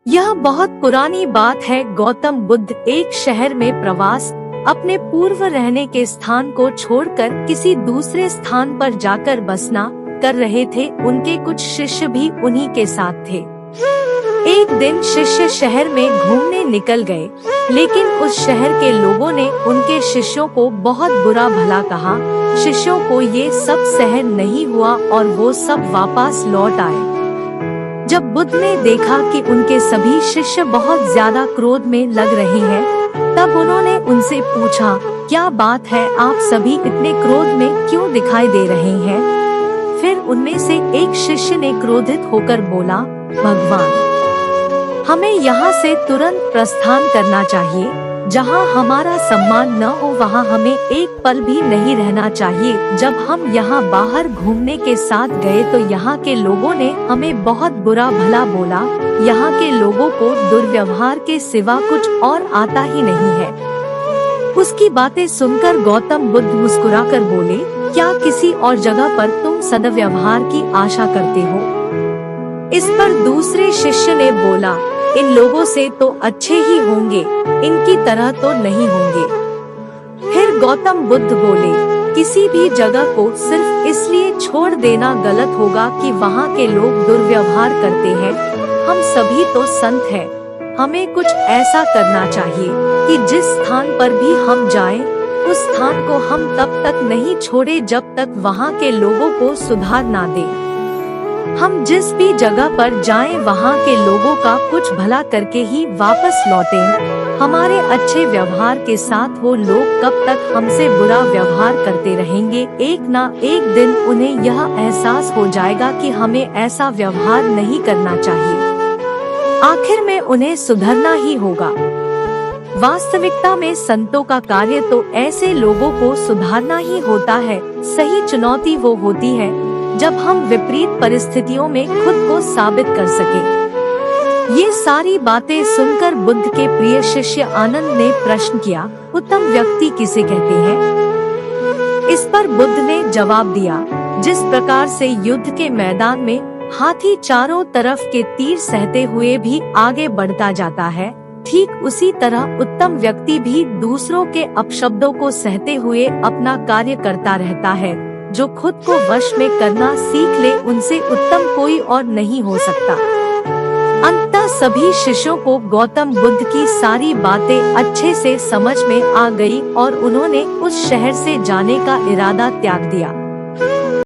यह बहुत पुरानी बात है। गौतम बुद्ध एक शहर में प्रवास अपने पूर्व रहने के स्थान को छोड़कर किसी दूसरे स्थान पर जाकर बसना कर रहे थे। उनके कुछ शिष्य भी उन्हीं के साथ थे। एक दिन शिष्य शहर में घूमने निकल गए, लेकिन उस शहर के लोगों ने उनके शिष्यों को बहुत बुरा भला कहा। शिष्यों को ये सब सहन नहीं हुआ और वो सब वापस लौट आए। जब बुद्ध ने देखा कि उनके सभी शिष्य बहुत ज्यादा क्रोध में लग रहे हैं, तब उन्होंने उनसे पूछा, क्या बात है, आप सभी इतने क्रोध में क्यों दिखाई दे रहे हैं? फिर उनमें से एक शिष्य ने क्रोधित होकर बोला, भगवान, हमें यहाँ से तुरंत प्रस्थान करना चाहिए। जहाँ हमारा सम्मान न हो वहाँ हमें एक पल भी नहीं रहना चाहिए। जब हम यहाँ बाहर घूमने के साथ गए तो यहाँ के लोगों ने हमें बहुत बुरा भला बोला। यहाँ के लोगों को दुर्व्यवहार के सिवा कुछ और आता ही नहीं है। उसकी बातें सुनकर गौतम बुद्ध मुस्कुराकर बोले, क्या किसी और जगह पर तुम सद्व्यवहार की आशा करते हो? इस पर दूसरे शिष्य ने बोला, इन लोगों से तो अच्छे ही होंगे, इनकी तरह तो नहीं होंगे। फिर गौतम बुद्ध बोले, किसी भी जगह को सिर्फ इसलिए छोड़ देना गलत होगा कि वहाँ के लोग दुर्व्यवहार करते हैं। हम सभी तो संत हैं। हमें कुछ ऐसा करना चाहिए कि जिस स्थान पर भी हम जाएं, उस स्थान को हम तब तक नहीं छोड़े जब तक वहाँ के लोगों को सुधार ना दें। हम जिस भी जगह पर जाएं वहाँ के लोगों का कुछ भला करके ही वापस लौटें। हमारे अच्छे व्यवहार के साथ वो लोग कब तक हमसे बुरा व्यवहार करते रहेंगे? एक ना एक दिन उन्हें यह एहसास हो जाएगा कि हमें ऐसा व्यवहार नहीं करना चाहिए। आखिर में उन्हें सुधरना ही होगा। वास्तविकता में संतों का कार्य तो ऐसे लोगों को सुधारना ही होता है। सही चुनौती वो होती है जब हम विपरीत परिस्थितियों में खुद को साबित कर सके। ये सारी बातें सुनकर बुद्ध के प्रिय शिष्य आनंद ने प्रश्न किया, उत्तम व्यक्ति किसे कहते हैं? इस पर बुद्ध ने जवाब दिया, जिस प्रकार से युद्ध के मैदान में हाथी चारों तरफ के तीर सहते हुए भी आगे बढ़ता जाता है, ठीक उसी तरह उत्तम व्यक्ति भी दूसरों के अपशब्दों को सहते हुए अपना कार्य करता रहता है। जो खुद को वश में करना सीख ले, उनसे उत्तम कोई और नहीं हो सकता। अंततः सभी शिष्यों को गौतम बुद्ध की सारी बातें अच्छे से समझ में आ गई और उन्होंने उस शहर से जाने का इरादा त्याग दिया।